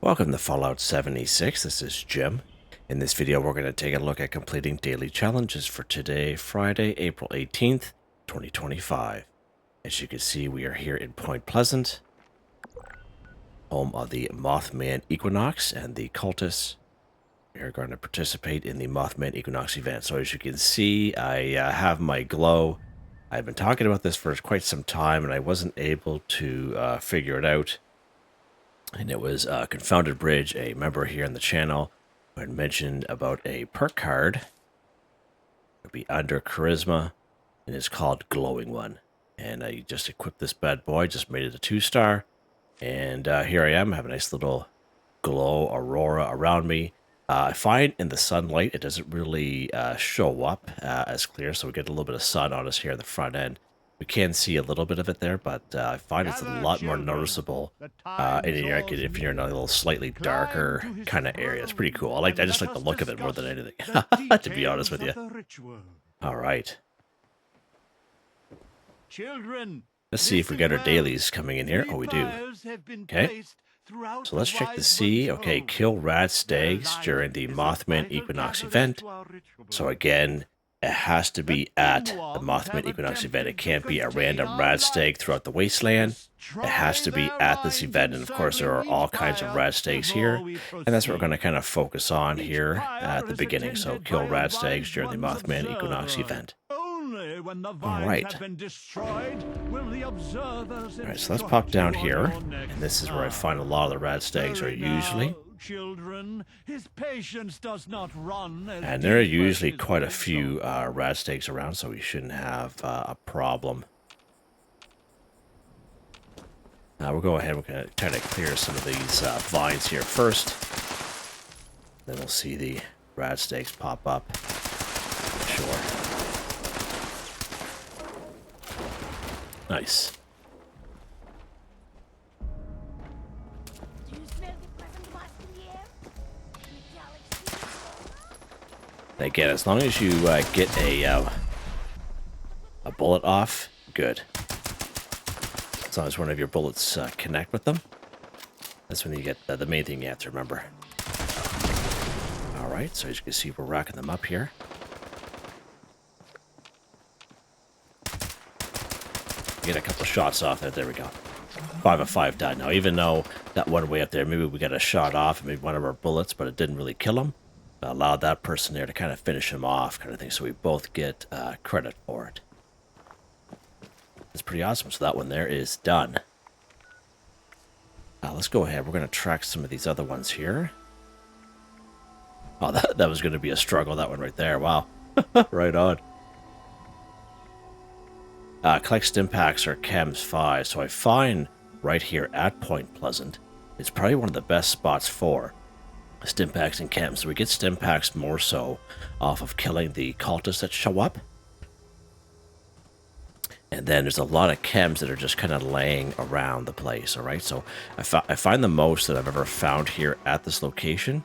Welcome to Fallout 76. This is Jim. In this video, we're going to take a look at completing daily challenges for today, Friday, April 18th, 2025. As you can see, we are here in Point Pleasant, home of the Mothman Equinox and the cultists. We are going to participate in the Mothman Equinox event. So as you can see, I have my glow. I've been talking about this for quite some time, and I wasn't able to figure it out. And it was Confoundedbridge, a member here in the channel, who had mentioned about a perk card. It would be under Charisma, and it's called Glowing One. And I just equipped this bad boy, just made it a 2-star. And here I am, I have a nice little glow aurora around me. I find in the sunlight, it doesn't really show up as clear, so we get a little bit of sun on us here at the front end. We can see a little bit of it there, but I find it's a lot more noticeable if you're in a little slightly darker kind of area. It's pretty cool. I just like the look of it more than anything, to be honest with you. All right. Let's see if we get our dailies coming in here. Oh, we do. Okay. So let's check to see. Okay, kill Radstags during the Mothman Equinox event. So again, it has to be at the Mothman Equinox event. It can't be a random Radstag throughout the wasteland. It has to be at this event. And of course, there are all kinds of Radstags here. And that's what we're going to kind of focus on here at the beginning. So kill Radstags during the Mothman Equinox event. Alright. Alright, so let's pop down here. And this is where I find a lot of the Radstags are usually. Children, his patience does not run. And there are usually quite a few Radstags around, so we shouldn't have a problem. Now we'll go ahead, we're going to try to clear some of these vines here first. Then we'll see the Radstags pop up. Sure. Nice. Again, as long as you get a bullet off, good. As long as one of your bullets connect with them, that's when you get the main thing you have to remember. All right, so as you can see, we're racking them up here. Get a couple shots off there. There we go. 5 of 5 died. Now, even though that one way up there, maybe we got a shot off, maybe one of our bullets, but it didn't really kill him. Allowed that person there to kind of finish him off, kind of thing, so we both get credit for it. That's pretty awesome. So that one there is done. Let's go ahead. We're going to track some of these other ones here. Oh, that was going to be a struggle, that one right there. Wow. Right on. Collect Stimpaks or Chems 5. So I find right here at Point Pleasant, it's probably one of the best spots for Stimpaks and Chems. So we get Stimpaks more so off of killing the cultists that show up. And then there's a lot of Chems that are just kind of laying around the place, alright? So I find the most that I've ever found here at this location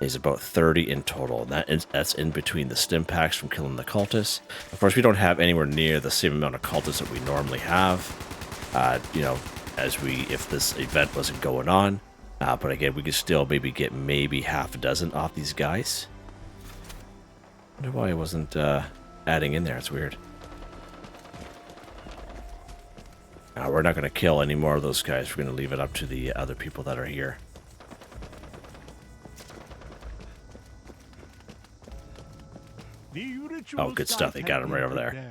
is about 30 in total. And that's in between the Stimpaks from killing the cultists. Of course, we don't have anywhere near the same amount of cultists that we normally have, if this event wasn't going on. But again, we could still maybe get half a dozen off these guys. I wonder why I wasn't adding in there. It's weird. We're not going to kill any more of those guys. We're going to leave it up to the other people that are here. Oh, good stuff. They got him right over there.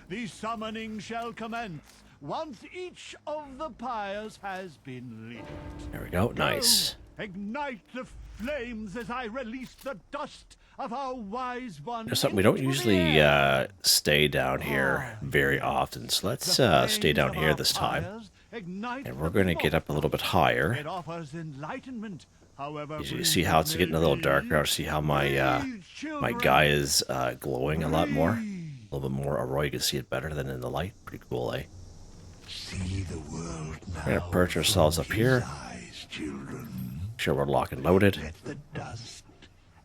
The summoning shall commence once each of the pyres has been lit. There we go. Nice. Ignite the flames as I release the dust of our wise one. There's something we don't usually stay down here very often, so let's stay down here this time. And we're going to get up a little bit higher. As you see how it's getting a little darker. See how my my guy is glowing a lot more. A little bit more aurora. You can see it better than in the light. Pretty cool, eh? See the world now. We're going to perch ourselves up here. Make sure we're locked and loaded. Let the dust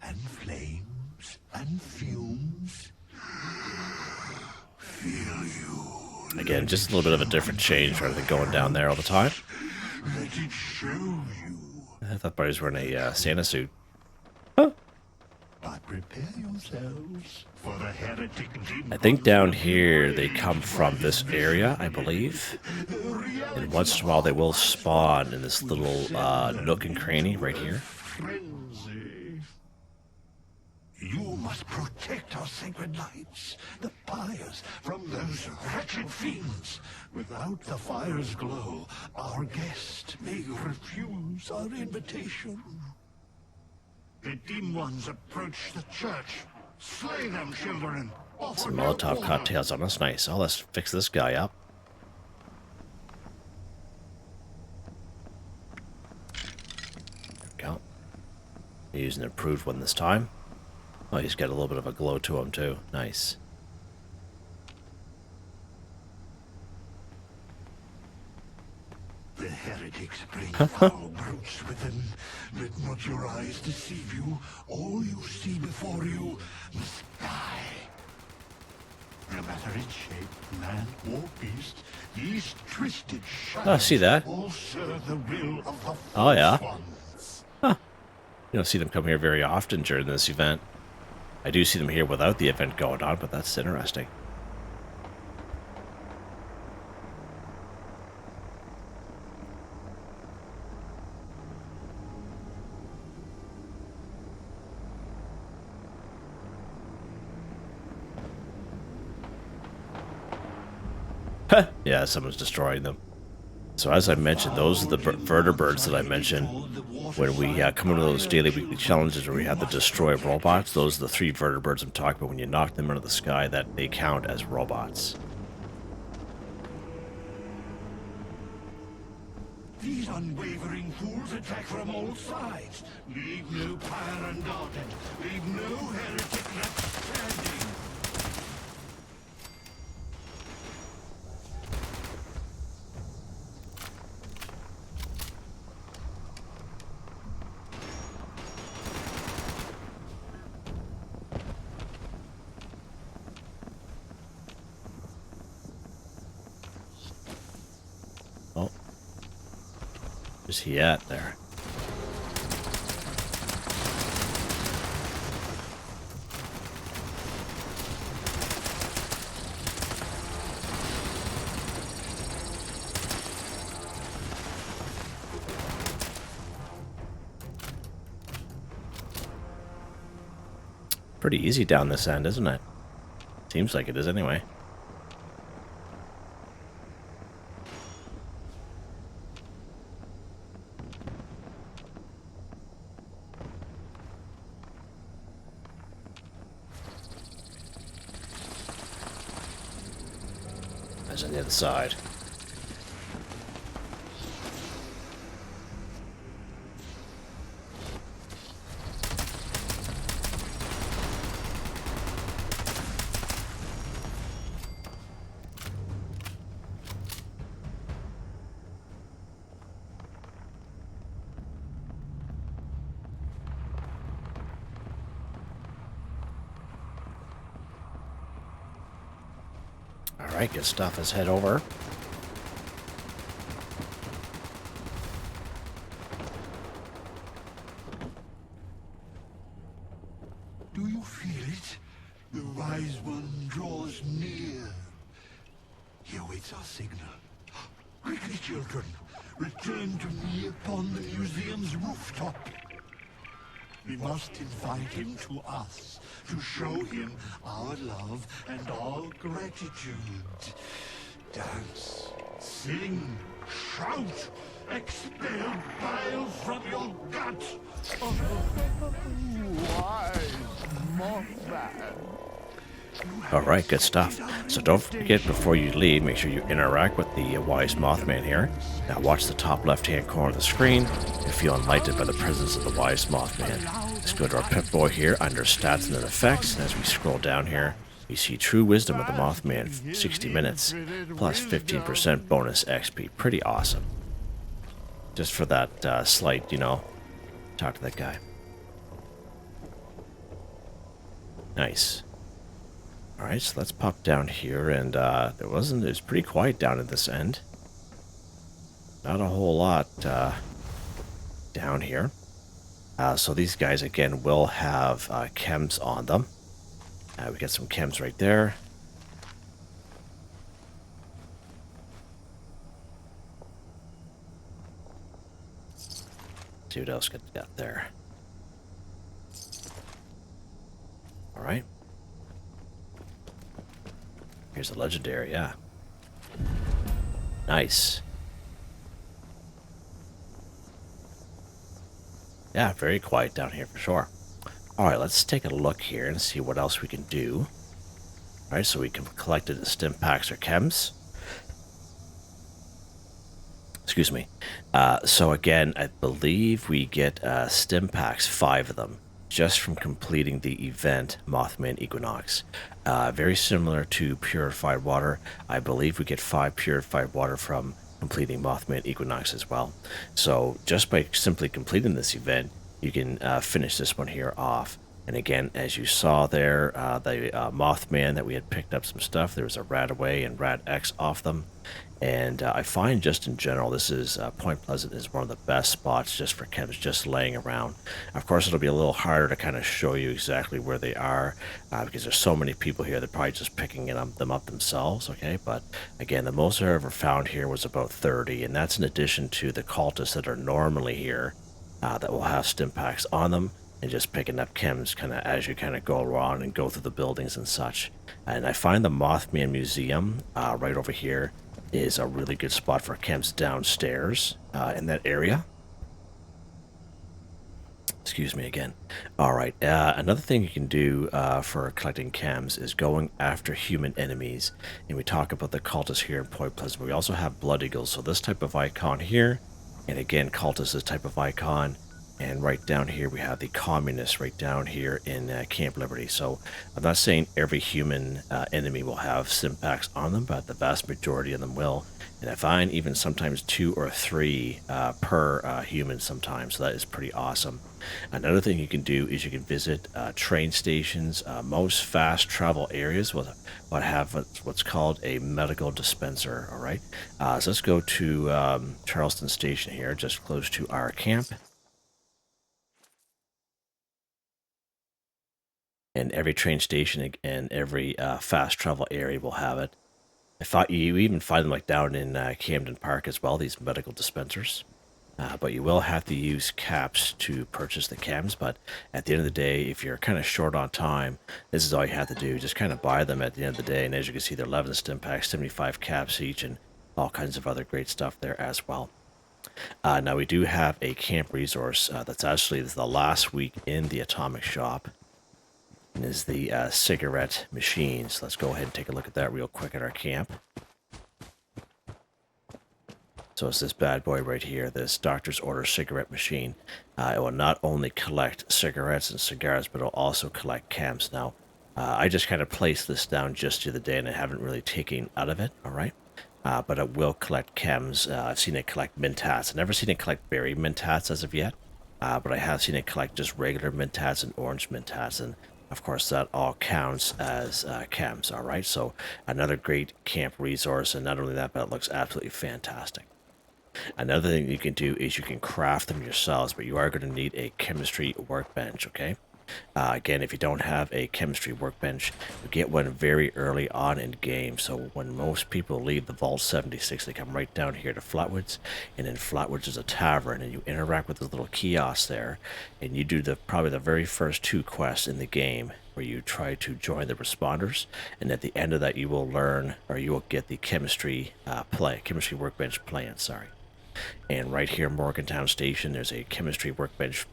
and flames and fumes fill you. Again, just a little bit of a different change rather than going down there all the time. Let it show you I thought Buddy's wearing a Santa suit. But prepare yourselves for the heretic demon. I think down here they come from this area, I believe. And once in a while they will spawn in this little nook and cranny right here. Frenzy. You must protect our sacred lights, the pyres, from those wretched fiends. Without the fire's glow, our guest may refuse our invitation. The dim ones approach the church. Slay them, children. Some Molotov cocktails on us. Nice. Oh, let's fix this guy up. There we go. Use an improved one this time. Oh, he's got a little bit of a glow to him, too. Nice. The heretics bring foul brutes with them. Let not your eyes deceive you. All you see before you must die. No matter its shape, man or beast, these twisted shadows Oh, I see that. all serve the will of the Oh, yeah. false ones. You don't see them come here very often during this event. I do see them here without the event going on, but that's interesting. Yeah, someone's destroying them. So as I mentioned, those are the vertebrates that I mentioned when we come into those daily weekly challenges where we have to destroy robots. Those are the 3 vertebrates I'm talking about. When you knock them into the sky, that they count as robots. These unwavering fools attack from all sides. Leave no pyre unguarded. Leave no heretic left standing. Oh. Where's he at there? Pretty easy down this end, isn't it? Seems like it is anyway. As on the other side. Alright, good stuff. Let's head over. Do you feel it? The wise one draws near. He awaits our signal. Quickly, children, return to me upon the museum's rooftop. We must invite him to us, to show him our love and our gratitude. Dance, sing, shout, expel bile from your gut. Wise Mothman. Alright, good stuff. So don't forget, before you leave, make sure you interact with the wise Mothman here. Now watch the top left-hand corner of the screen and feel enlightened by the presence of the wise Mothman. Let's go to our pet boy here under stats and then effects, and as we scroll down here, we see true wisdom of the Mothman, 60 minutes, plus 15% bonus XP. Pretty awesome. Just for that slight, you know, talk to that guy. Nice. Alright, so let's pop down here, and it was pretty quiet down at this end. Not a whole lot down here. So these guys, again, will have chems on them. We got some chems right there. See what else got there. All right. Here's a legendary, yeah. Nice. Yeah, very quiet down here for sure. All right, let's take a look here and see what else we can do. All right, so we can collect the Stimpaks or chems. Excuse me. So again, I believe we get Stimpaks, 5 of them, just from completing the event Mothman Equinox. Very similar to purified water. I believe we get 5 purified water from completing Mothman Equinox as well. So just by simply completing this event, you can finish this one here off. And again, as you saw there, the Mothman that we had picked up some stuff, there was a Radaway and Rad-X off them. And I find just in general, this is Point Pleasant is one of the best spots just for chems, just laying around. Of course, it'll be a little harder to kind of show you exactly where they are because there's so many people here. They're probably just picking them up themselves, okay? But again, the most I ever found here was about 30, and that's in addition to the cultists that are normally here that will have Stimpaks on them and just picking up chems kind of as you kind of go around and go through the buildings and such. And I find the Mothman Museum right over here is a really good spot for chems downstairs in that area. Excuse me again. All right, another thing you can do for collecting chems is going after human enemies. And we talk about the cultists here in Point Pleasant. We also have Blood Eagles, so this type of icon here. And again, cultists, this type of icon. And right down here, we have the communists right down here in Camp Liberty. So I'm not saying every human enemy will have Stimpaks on them, but the vast majority of them will. And I find even sometimes 2 or 3 per human sometimes. So that is pretty awesome. Another thing you can do is you can visit train stations. Most fast travel areas will have what's called a medical dispenser. All right. So let's go to Charleston Station here, just close to our camp. And every train station and every fast travel area will have it. I thought you even find them like down in Camden Park as well, these medical dispensers. But you will have to use caps to purchase the chems. But at the end of the day, if you're kind of short on time, this is all you have to do. Just kind of buy them at the end of the day. And as you can see, they're 11 Stimpaks, 75 caps each, and all kinds of other great stuff there as well. Now, we do have a camp resource that's actually the last week in the Atomic Shop. And is the cigarette machine. So let's go ahead and take a look at that real quick at our camp. So it's this bad boy right here, this Doctor's Order cigarette machine. It will not only collect cigarettes and cigars, but it'll also collect chems. Now, I just kind of placed this down just the other day, and I haven't really taken out of it, all right? But it will collect chems. I've seen it collect mint hats. I've never seen it collect berry mint hats as of yet, but I have seen it collect just regular mint hats and orange mint hats, and of course, that all counts as chems, all right? So another great camp resource, and not only that, but it looks absolutely fantastic. Another thing you can do is you can craft them yourselves, but you are going to need a chemistry workbench, okay? Again, if you don't have a chemistry workbench, you get one very early on in game. So when most people leave the Vault 76, they come right down here to Flatwoods, and in Flatwoods is a tavern, and you interact with those little kiosks there, and you do probably the very first 2 quests in the game where you try to join the responders, and at the end of that you will learn, or you will get the chemistry workbench plan, sorry. And right here in Morgantown Station, there's a chemistry workbench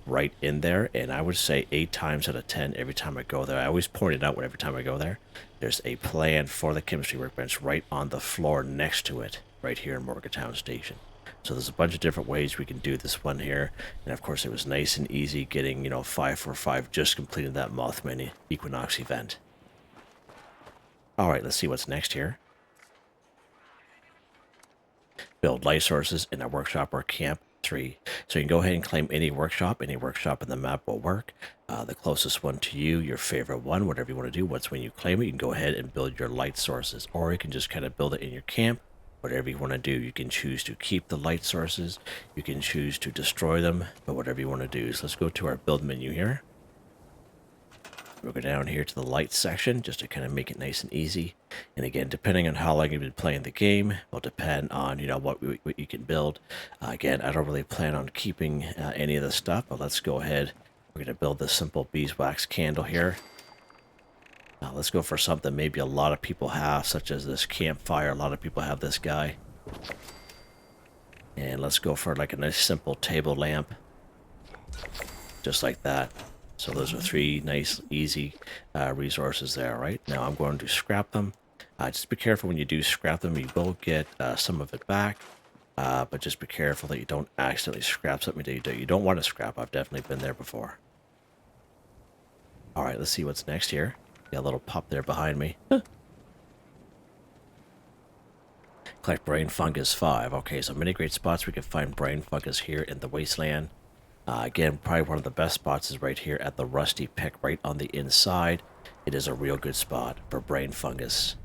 right in there, and I would say 8 times out of 10 every time I go there. I always point it out every time I go there. There's a plan for the chemistry workbench right on the floor next to it, right here in Morgantown Station. So there's a bunch of different ways we can do this one here, and of course it was nice and easy getting 5 for 5 just completing that Mothman Equinox event. All right, let's see what's next here. Build light sources in a workshop or camp. 3. So you can go ahead and claim any workshop in the map will work. The closest one to you, your favorite one, whatever you want to do. Once when you claim it, you can go ahead and build your light sources, or you can just kind of build it in your camp, Whatever you want to do, you can choose to keep the light sources, you can choose to destroy them, but whatever you want to do. So let's go to our build menu here. We'll go down here to the light section just to kind of make it nice and easy. And again, depending on how long you've been playing the game, will depend on, you know, what you can build. Again, I don't really plan on keeping any of this stuff, but let's go ahead. We're going to build this simple beeswax candle here. Now let's go for something maybe a lot of people have, such as this campfire. A lot of people have this guy. And let's go for like a nice simple table lamp. Just like that. So those are 3 nice, easy resources there, right? Now I'm going to scrap them. Just be careful when you do scrap them. You will get some of it back. But just be careful that you don't accidentally scrap something that you don't want to scrap. I've definitely been there before. Alright, let's see what's next here. Got a little pup there behind me. Collect brain fungus 5. Okay, so many great spots we can find brain fungus here in the wasteland. Again, probably one of the best spots is right here at the rusty pick, right on the inside. It is a real good spot for brain fungus.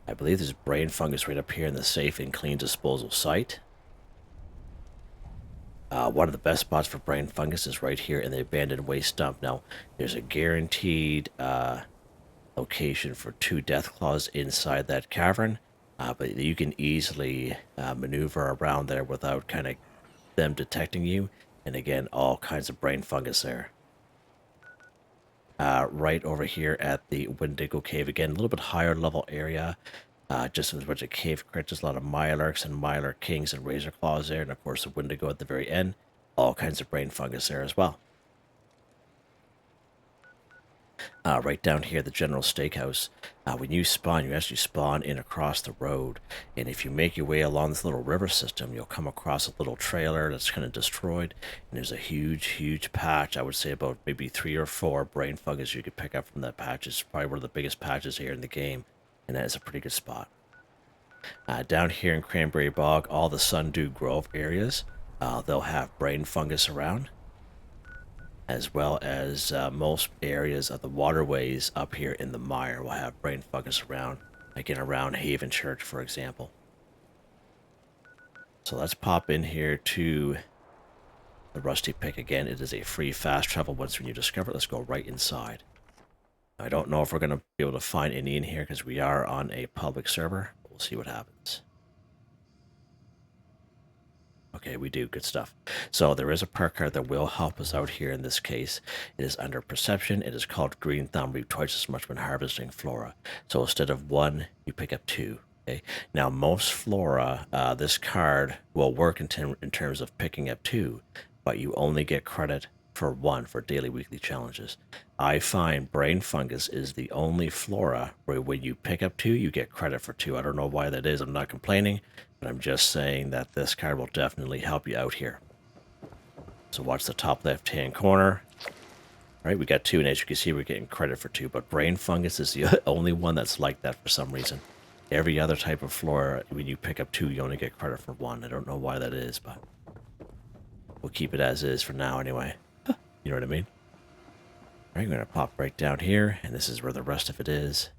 I believe there's brain fungus right up here in the safe and clean disposal site. One of the best spots for brain fungus is right here in the abandoned waste dump. Now, there's a guaranteed location for 2 death claws inside that cavern, but you can easily maneuver around there without kind of them detecting you. And again, all kinds of brain fungus there. Right over here at the Wendigo Cave, again, a little bit higher level area. Just a bunch of cave creatures, a lot of Mylarks and Mylar Kings and Razor Claws there, and of course the Wendigo at the very end. All kinds of brain fungus there as well. Right down here, the General Steakhouse. When you spawn, you actually spawn in across the road. And if you make your way along this little river system, you'll come across a little trailer that's kind of destroyed. And there's a huge, huge patch. I would say about maybe 3 or 4 brain fungus you could pick up from that patch. It's probably one of the biggest patches here in the game. And that is a pretty good spot. Down here in Cranberry Bog, all the Sundew Grove areas, they'll have brain fungus around, as well as most areas of the waterways up here in the mire will have brain fungus around, like in around Haven Church, for example. So let's pop in here to the Rusty Pick again. It is a free fast travel once when you discover it. Let's go right inside. I don't know if we're going to be able to find any in here because we are on a public server. We'll see what happens. Okay, we do. Good stuff. So there is a perk card that will help us out here in this case. It is under Perception. It is called Green Thumb. Reap twice as much when harvesting flora. So instead of 1, you pick up 2. Okay. Now, most flora, this card will work in terms of picking up 2, but you only get credit for 1 for daily, weekly challenges. I find brain fungus is the only flora where when you pick up 2, you get credit for 2. I don't know why that is. I'm not complaining, but I'm just saying that this card will definitely help you out here. So watch the top left-hand corner. All right, we got 2, and as you can see, we're getting credit for 2, but brain fungus is the only one that's like that for some reason. Every other type of flora, when you pick up 2, you only get credit for 1. I don't know why that is, but we'll keep it as is for now anyway. You know what I mean? All right, I'm going to pop right down here, and this is where the rest of it is.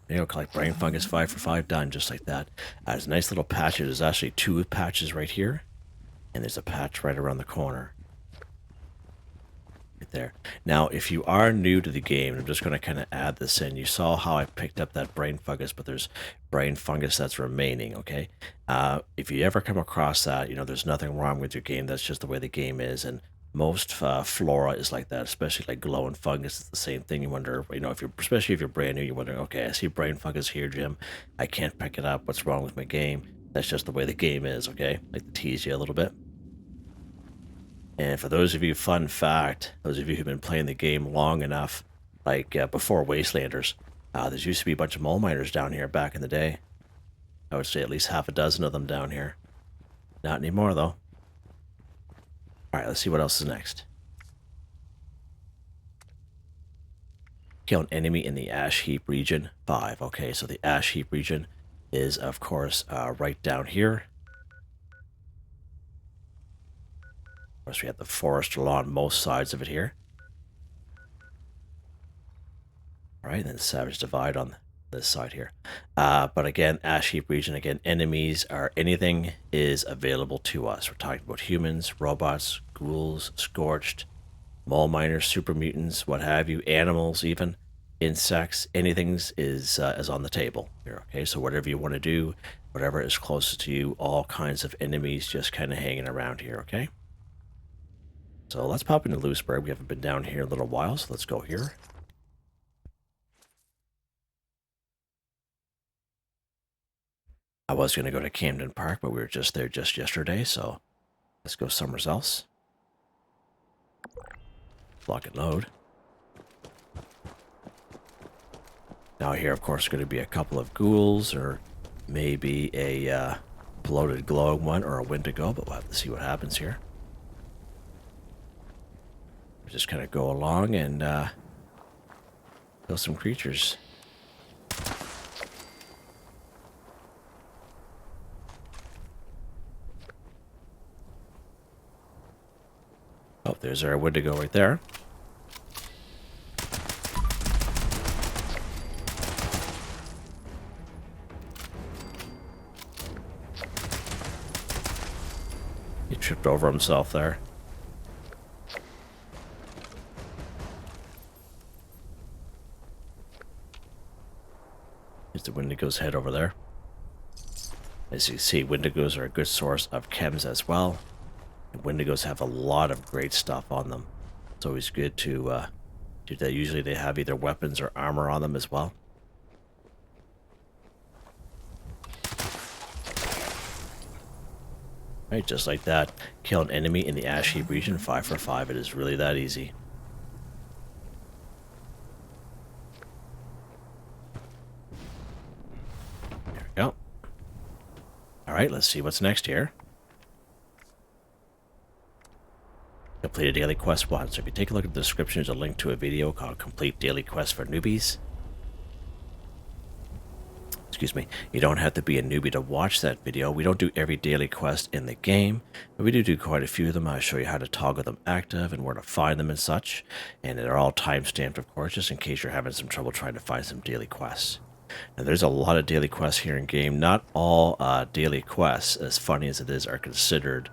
There you go, collect brain fungus 5 for 5, done, just like that. There's a nice little patch. There's actually 2 patches right here, and there's a patch right around the corner. Right there. Now, if you are new to the game, I'm just going to kind of add this in. You saw how I picked up that brain fungus, but there's brain fungus that's remaining, okay? If you ever come across that, you know, there's nothing wrong with your game. That's just the way the game is, and most flora is like that, especially like glow and fungus. It's the same thing. You wonder, you know, especially if you're brand new, you're wondering, okay, I see brain fungus here, Jim. I can't pick it up. What's wrong with my game? That's just the way the game is, okay? Like to tease you a little bit. And for those of you, fun fact, those of you who've been playing the game long enough, like before Wastelanders, there used to be a bunch of mole miners down here back in the day. I would say at least half a dozen of them down here. Not anymore, though. Alright, let's see what else is next. Kill an enemy in the Ash Heap region, 5. Okay, so the Ash Heap region is, of course, right down here. Of course, we have the forest along most sides of it here. All right, and then Savage Divide on this side here. But again, Ash Heap region, again, enemies are anything is available to us. We're talking about humans, robots, ghouls, scorched, mole miners, super mutants, what have you, animals even, insects, anything is on the table here, okay? So whatever you want to do, whatever is closest to you, all kinds of enemies just kind of hanging around here, okay? So let's pop into Lewisburg. We haven't been down here in a little while, so let's go here. I was going to go to Camden Park, but we were just there just yesterday, so let's go somewhere else. Lock and load. Now here, of course, going to be a couple of ghouls, or maybe a bloated glowing one, or a Wendigo, but we'll have to see what happens here. We'll just kind of go along and kill some creatures. Oh, there's our Wendigo right there. He tripped over himself there. Here's the Wendigo's head over there. As you see, Wendigos are a good source of chems as well. And Wendigos have a lot of great stuff on them. It's always good to do that. Usually they have either weapons or armor on them as well. Right, just like that. Kill an enemy in the Ash Heap region, 5 for 5. It is really that easy. There we go. Alright, let's see what's next here. Complete a daily quest 1. So if you take a look at the description, there's a link to a video called Complete Daily Quest for Newbies. Excuse me. You don't have to be a newbie to watch that video. We don't do every daily quest in the game, but we do quite a few of them. I'll show you how to toggle them active and where to find them and such. And they're all time-stamped, of course, just in case you're having some trouble trying to find some daily quests. Now, there's a lot of daily quests here in game. Not all daily quests, as funny as it is, are considered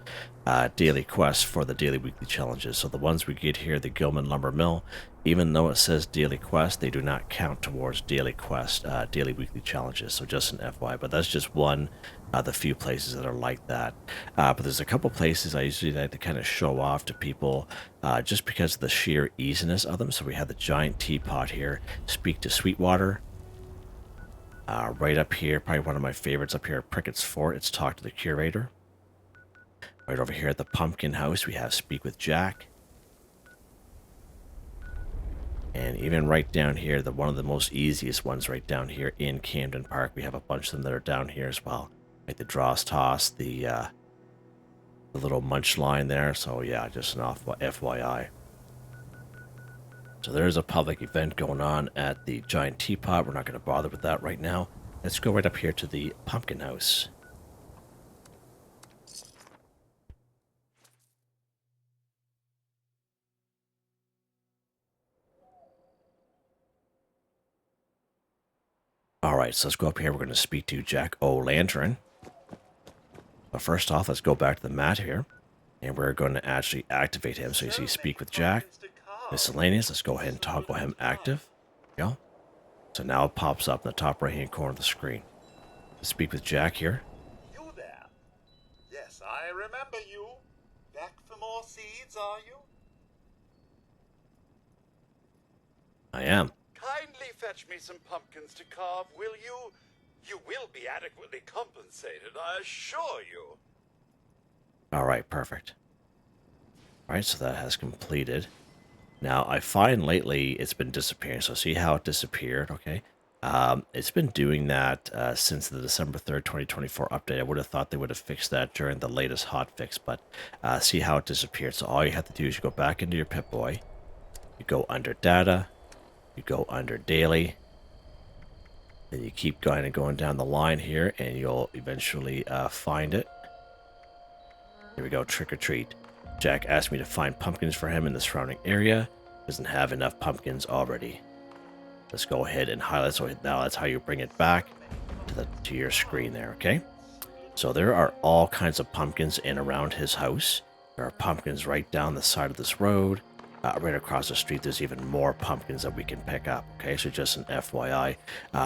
daily quests for the daily weekly challenges. So the ones we get here, the Gilman Lumber Mill, even though it says daily quest, they do not count towards daily quest, daily weekly challenges. So just an FYI, but that's just one of the few places that are like that. But there's a couple places I usually like to kind of show off to people just because of the sheer easiness of them. So we have the giant teapot here, Speak to Sweetwater. Right up here, probably one of my favorites up here at Prickett's Fort, it's Talk to the Curator. Right over here at the Pumpkin House, we have Speak with Jack. And even right down here, one of the most easiest ones right down here in Camden Park, we have a bunch of them that are down here as well. Like the Dross Toss, the little munch line there. So yeah, just an FYI. So there's a public event going on at the Giant Teapot. We're not going to bother with that right now. Let's go right up here to the Pumpkin House. Alright, so let's go up here. We're going to speak to Jack O'Lantern. But first off, let's go back to the mat here. And we're going to actually activate him. So you see Speak with Jack. Miscellaneous, let's go ahead and toggle him active. There you go. So now it pops up in the top right hand corner of the screen. Let's speak with Jack here. You there? Yes, I remember you. Back for more seeds, are you? I am. Kindly fetch me some pumpkins to carve, will you? You will be adequately compensated, I assure you. Alright, perfect. Alright, so that has completed. Now, I find lately it's been disappearing. So see how it disappeared, okay? It's been doing that since the December 3rd, 2024 update. I would have thought they would have fixed that during the latest hotfix, but see how it disappeared. So all you have to do is you go back into your Pip-Boy. You go under Data. You go under Daily. Then you keep going down the line here, and you'll eventually find it. Here we go, Trick or Treat. Jack asked me to find pumpkins for him in the surrounding area. Doesn't have enough pumpkins already. Let's go ahead and highlight. So now that's how you bring it back to your screen there, okay? So there are all kinds of pumpkins in around his house. There are pumpkins right down the side of this road. Right across the street, there's even more pumpkins that we can pick up, okay? So just an FYI.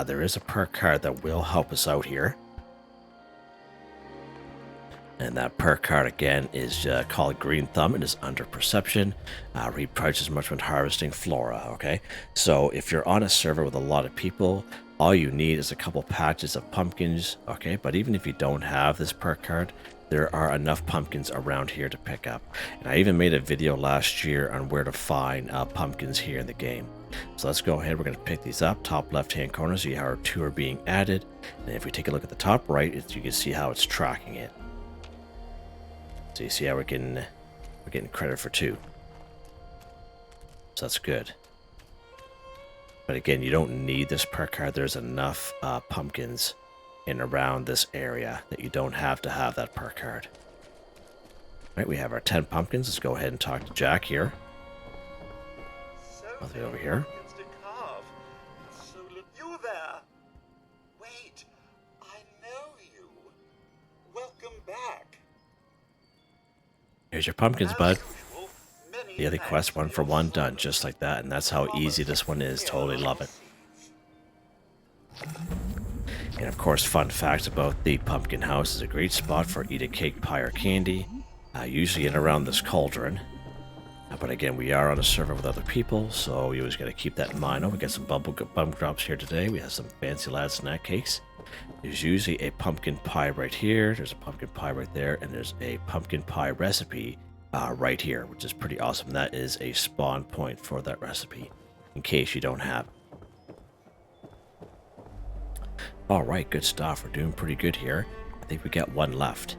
There is a perk card that will help us out here. And that perk card, again, is called Green Thumb. It is under Perception. Recharges much when harvesting flora, okay? So if you're on a server with a lot of people, all you need is a couple patches of pumpkins, okay? But even if you don't have this perk card, there are enough pumpkins around here to pick up. And I even made a video last year on where to find pumpkins here in the game. So let's go ahead. We're going to pick these up. Top left-hand corner, see how our 2 are being added. And if we take a look at the top right, you can see how it's tracking it. So you see how we're getting credit for 2. So that's good. But again, you don't need this perk card. There's enough pumpkins in around this area that you don't have to have that perk card. All right, we have our 10 pumpkins. Let's go ahead and talk to Jack here. Nothing over here. So you there? Wait, I know you. Welcome back. Here's your pumpkins, bud. Daily quest 1 for 1 done, just like that, and that's how easy this one is. Totally love it. And of course, fun fact about the pumpkin house is a great spot for eat a cake, pie, or candy, usually in around this cauldron. But again, we are on a server with other people, so you always got to keep that in mind. Oh, we got some bum drops here today. We have some fancy lad snack cakes. There's usually a pumpkin pie right here. There's a pumpkin pie right there, and there's a pumpkin pie recipe right here, which is pretty awesome. That is a spawn point for that recipe, in case you don't have it. All right, good stuff. We're doing pretty good here. I think we got 1 left.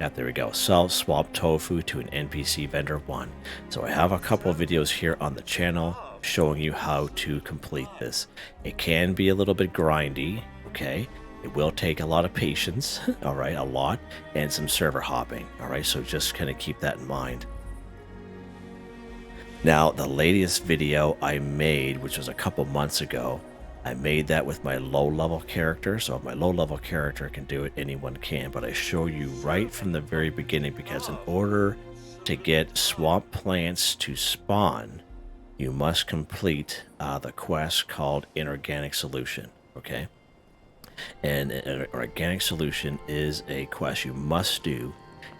Yeah, there we go. Sell swap tofu to an NPC vendor 1. So I have a couple of videos here on the channel showing you how to complete this. It can be a little bit grindy, okay? It will take a lot of patience, all right, a lot, and some server hopping, all right? So just kind of keep that in mind. Now, the latest video I made, which was a couple months ago, I made that with my low-level character. So if my low-level character can do it, anyone can. But I show you right from the very beginning, because in order to get swamp plants to spawn, you must complete the quest called Inorganic Solution, okay? And an organic solution is a quest you must do.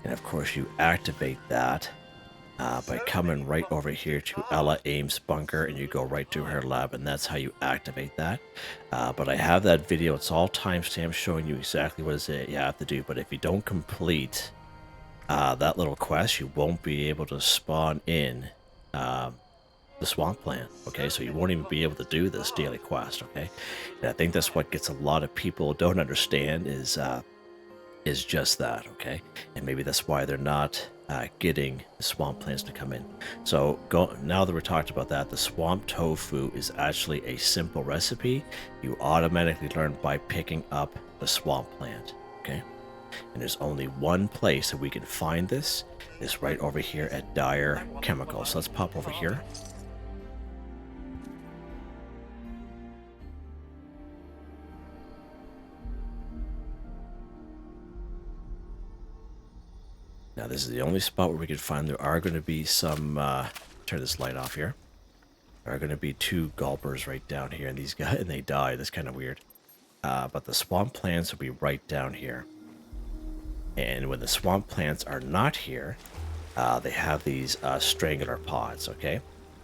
And of course, you activate that by coming right over here to Ella Ames' bunker, and you go right to her lab, and that's how you activate that. But I have that video. It's all timestamped showing you exactly what you have to do. But if you don't complete that little quest, you won't be able to spawn in the swamp plant, okay? So you won't even be able to do this daily quest, okay? And I think that's what gets a lot of people don't understand is just that, okay? And maybe that's why they're not getting the swamp plants to come in. So now that we're talked about that, the swamp tofu is actually a simple recipe you automatically learn by picking up the swamp plant, okay? And there's only one place that we can find this. It's right over here at Dire Chemicals. So let's pop over here. Now this is the only spot where we can find. There are going to be some, turn this light off here. There are going to be 2 gulpers right down here, and these guys, and they die. That's kind of weird. But the swamp plants will be right down here. And when the swamp plants are not here, they have these strangler pods, okay?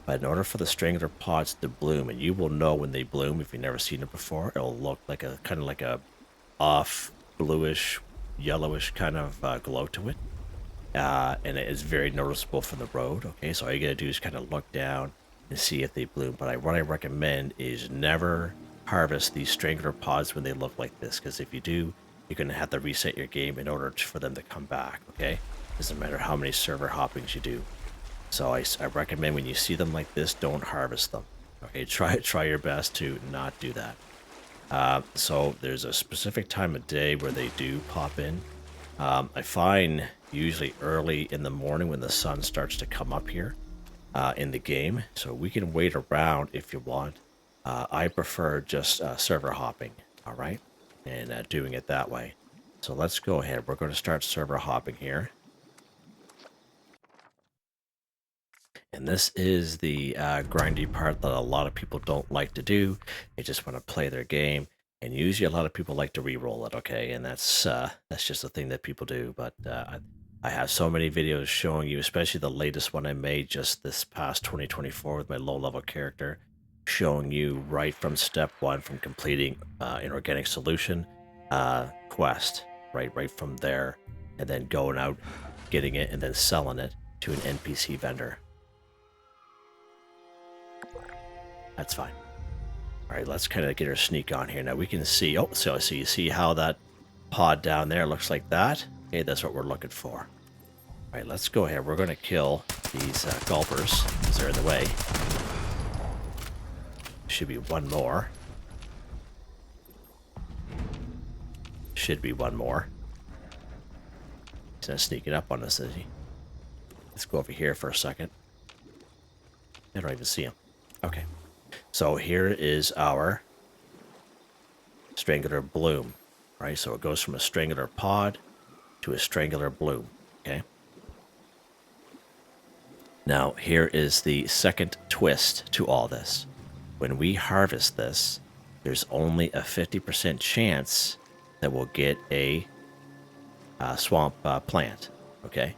But in order for the strangler pods to bloom, and you will know when they bloom if you've never seen it before, it'll look like a kind of like a off bluish, yellowish kind of glow to it. And it is very noticeable from the road, okay? So all you gotta do is kind of look down and see if they bloom. But what I recommend is never harvest these strangler pods when they look like this, because if you do, you're gonna have to reset your game in order for them to come back, okay? Doesn't matter how many server hoppings you do. So I recommend when you see them like this, don't harvest them, okay? Try your best to not do that. So there's a specific time of day where they do pop in. I find usually early in the morning when the sun starts to come up here. in the game, so we can wait around if you want. I prefer just server hopping, all right, and doing it that way. So let's go ahead. We're going to start server hopping here. And this is the grindy part that a lot of people don't like to do. They just want to play their game. And usually a lot of people like to re-roll it, okay? And that's just a thing that people do. But I have so many videos showing you, especially the latest one I made just this past 2024 with my low-level character, showing you right from step one, from completing an organic solution quest, right from there, and then going out, getting it, and then selling it to an NPC vendor. That's fine. All right, let's kind of get our sneak on here. Now we can see, oh, so you see how that pod down there looks like that? Okay, that's what we're looking for. All right, let's go ahead. We're going to kill these gulpers because they're in the way. Should be one more. Should be one more. He's not sneaking up on us, is he? Let's go over here for a second. I don't even see him. Okay. So here is our strangular bloom, right? So it goes from a strangular pod to a strangular bloom, okay? Now, here is the second twist to all this. When we harvest this, there's only a 50% chance that we'll get a swamp plant, okay?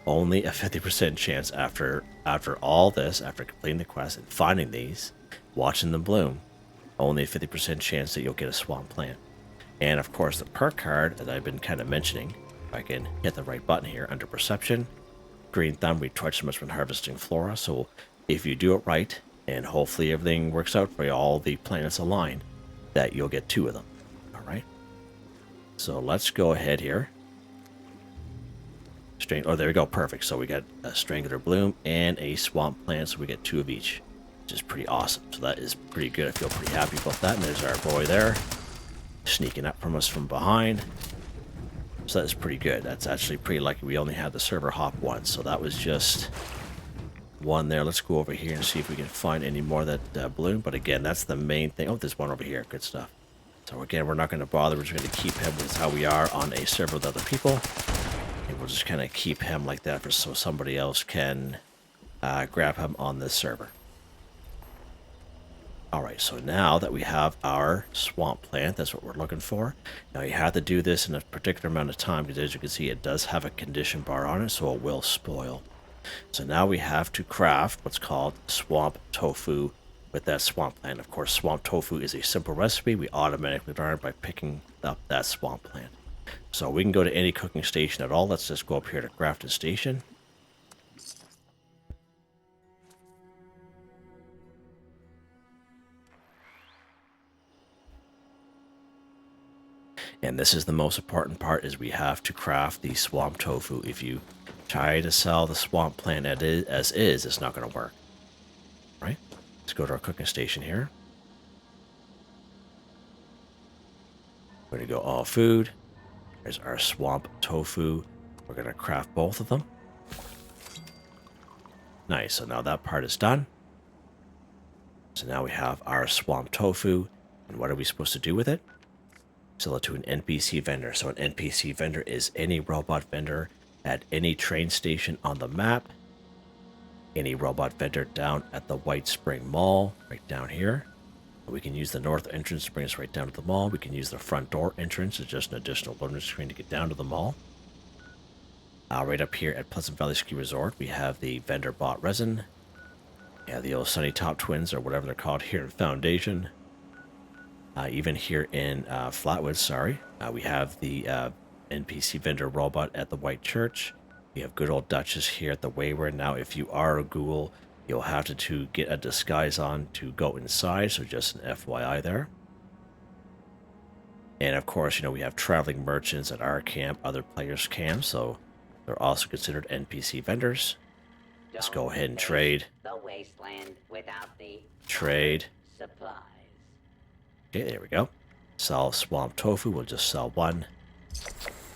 Only a 50% chance after all this, after completing the quest and finding these, watching them bloom, only a 50% chance that you'll get a swamp plant. And of course, the perk card that I've been kind of mentioning, if I can hit the right button here, under perception, green thumb, we twice as much when harvesting flora. So if you do it right, and hopefully everything works out for you, all the planets align, that you'll get 2 of them. All right. So let's go ahead here. Oh, there we go. Perfect. So we got a strangular bloom and a swamp plant, so we get 2 of each, which is pretty awesome. So that is pretty good. I feel pretty happy about that. And there's our boy there, sneaking up from us from behind. So that is pretty good. That's actually pretty lucky. We only had the server hop once, so that was just one there. Let's go over here and see if we can find any more of that bloom. But again, that's the main thing. Oh, there's one over here. Good stuff. So again, we're not going to bother. We're just going to keep him with how we are on a server with other people. And we'll just kind of keep him like that for so somebody else can grab him on this server. Alright, so now that we have our swamp plant, that's what we're looking for. Now you have to do this in a particular amount of time because as you can see it does have a condition bar on it, so it will spoil. So now we have to craft what's called swamp tofu with that swamp plant. Of course, swamp tofu is a simple recipe. We automatically learn by picking up that swamp plant. So we can go to any cooking station at all. Let's just go up here to crafting station. And this is the most important part, is we have to craft the swamp tofu. If you try to sell the swamp plant as is, it's not going to work. Right? Let's go to our cooking station here. We're going to go all food. There's our swamp tofu. We're going to craft both of them. Nice. So now that part is done. So now we have our swamp tofu. And what are we supposed to do with it? Sell it to an NPC vendor. So an NPC vendor is any robot vendor at any train station on the map. Any robot vendor down at the White Spring Mall, right down here. We can use the north entrance to bring us right down to the mall. We can use the front door entrance as just an additional loading screen to get down to the mall. Right up here at Pleasant Valley Ski Resort, we have the vendor bought resin. Yeah, the old Sunny Top Twins, or whatever they're called here in Foundation. Even here in Flatwoods, we have the NPC vendor robot at the White Church. We have good old Duchess here at the Wayward. Now, if you are a ghoul, you'll have to get a disguise on to go inside, so just an FYI there. And of course, we have traveling merchants at our camp, other players' camps, so they're also considered NPC vendors. Let's go ahead and trade. The wasteland without the trade. supplies. Okay, there we go. Sell swamp tofu, we'll just sell one.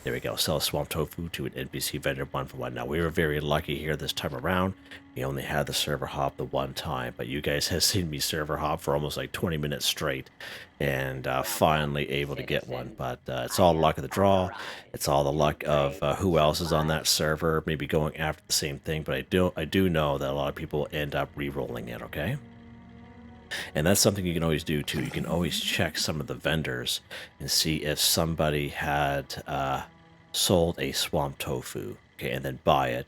There we go. Sell swamp tofu to an NPC vendor 1-for-1. Now, we were very lucky here this time around. We only had the server hop the one time, but you guys have seen me server hop for almost like 20 minutes straight, and finally able to get one. But it's all luck of the draw. It's all the luck of who else is on that server, maybe going after the same thing. But I do know that a lot of people end up re-rolling it, okay? And that's something you can always do too. You can always check some of the vendors and see if somebody had sold a swamp tofu, okay, and then buy it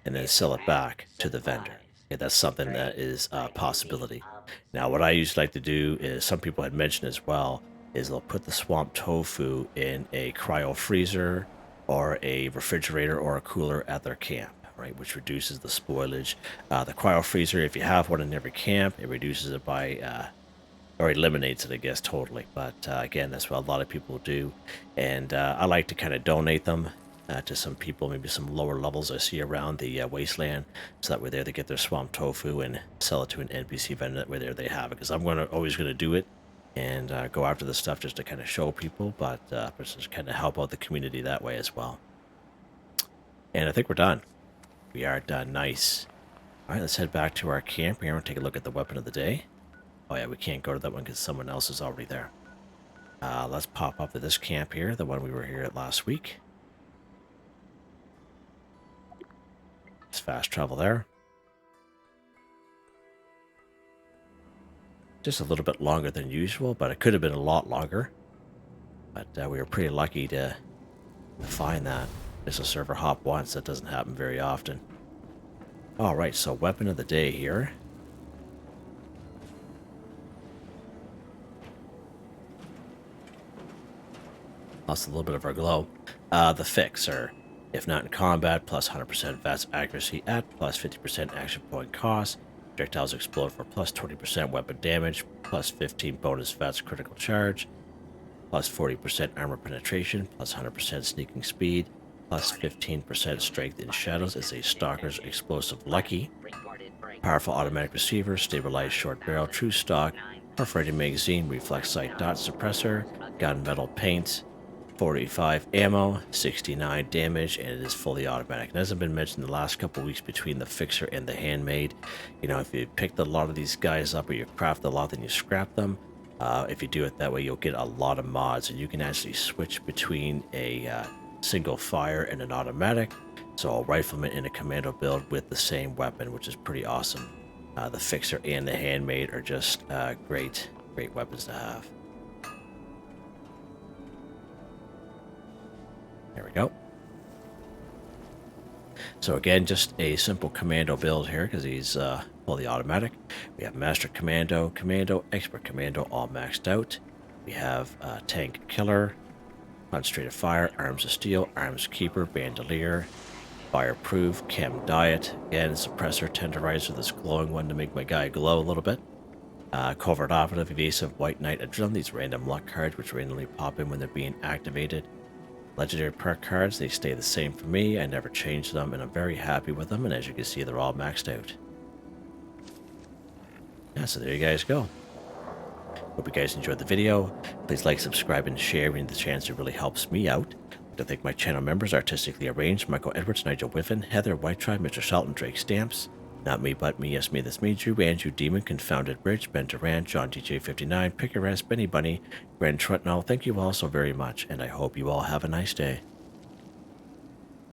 and then sell it back to the vendor. Okay, that's something that is a possibility. Now, what I usually like to do is, some people had mentioned as well, is they'll put the swamp tofu in a cryo freezer or a refrigerator or a cooler at their camp, right, which reduces the spoilage. The cryo freezer, if you have one in every camp, it reduces it by, or eliminates it, I guess, totally. But again, that's what a lot of people do. And I like to kind of donate them to some people, maybe some lower levels I see around the wasteland, so that way there they get their swamp tofu and sell it to an NPC vendor. That way there they have it, because I'm always going to do it and go after the stuff just to kind of show people, but just kind of help out the community that way as well. And I think we're done. We are done. Nice. All right, let's head back to our camp here and take a look at the weapon of the day. Oh yeah, we can't go to that one because someone else is already there. Let's pop up to this camp here, the one we were here at last week. Let's fast travel there. Just a little bit longer than usual, but it could have been a lot longer. But we were pretty lucky to find that. Just a server hop once. That doesn't happen very often. Alright, so weapon of the day here. Lost a little bit of our glow. The Fixer. If not in combat, plus 100% VATS accuracy at plus 50% action point cost. Projectiles explode for plus 20% weapon damage, plus 15 bonus VATS critical charge, plus 40% armor penetration, plus 100% sneaking speed, plus 15% strength in shadows as a Stalker's Explosive Lucky. Powerful automatic receiver, stabilized short barrel, true stock, perforating magazine, reflex sight dot suppressor, gunmetal paint, 45 ammo, 69 damage, and it is fully automatic. And as I've been mentioned the last couple of weeks between the Fixer and the Handmade, you know, if you picked a lot of these guys up or you craft a lot, then you scrap them. If you do it that way, you'll get a lot of mods, and you can actually switch between a single fire and an automatic. So a rifleman and a commando build with the same weapon, which is pretty awesome. The Fixer and the Handmade are just great weapons to have. There we go. So again, just a simple commando build here because he's fully automatic. We have Master Commando, Commando, Expert Commando all maxed out. We have Tank Killer, Concentrated Fire, Arms of Steel, Arms Keeper, Bandolier, Fireproof, Chem Diet, again, Suppressor, Tenderizer, this glowing one to make my guy glow a little bit. Covert Operative, Evasive, White Knight, Adrenaline, these random luck cards which randomly pop in when they're being activated. Legendary perk cards, they stay the same for me. I never change them, and I'm very happy with them. And as you can see, they're all maxed out. Yeah, so there you guys go. Hope you guys enjoyed the video. Please like, subscribe, and share. The chance, it really helps me out. I'd like to thank my channel members, Artistically Arranged, Michael Edwards, Nigel Wiffen, Heather, Whitetribe, Mr. Shelton, Drake Stamps, NotMeButMeYesMeThatsMe, Drew, Andrew, Demon, Confoundedbridge, Ben Durant, John DJ59, Picker S, Benny Bunny, Grand Trutnell. Thank you all so very much, and I hope you all have a nice day.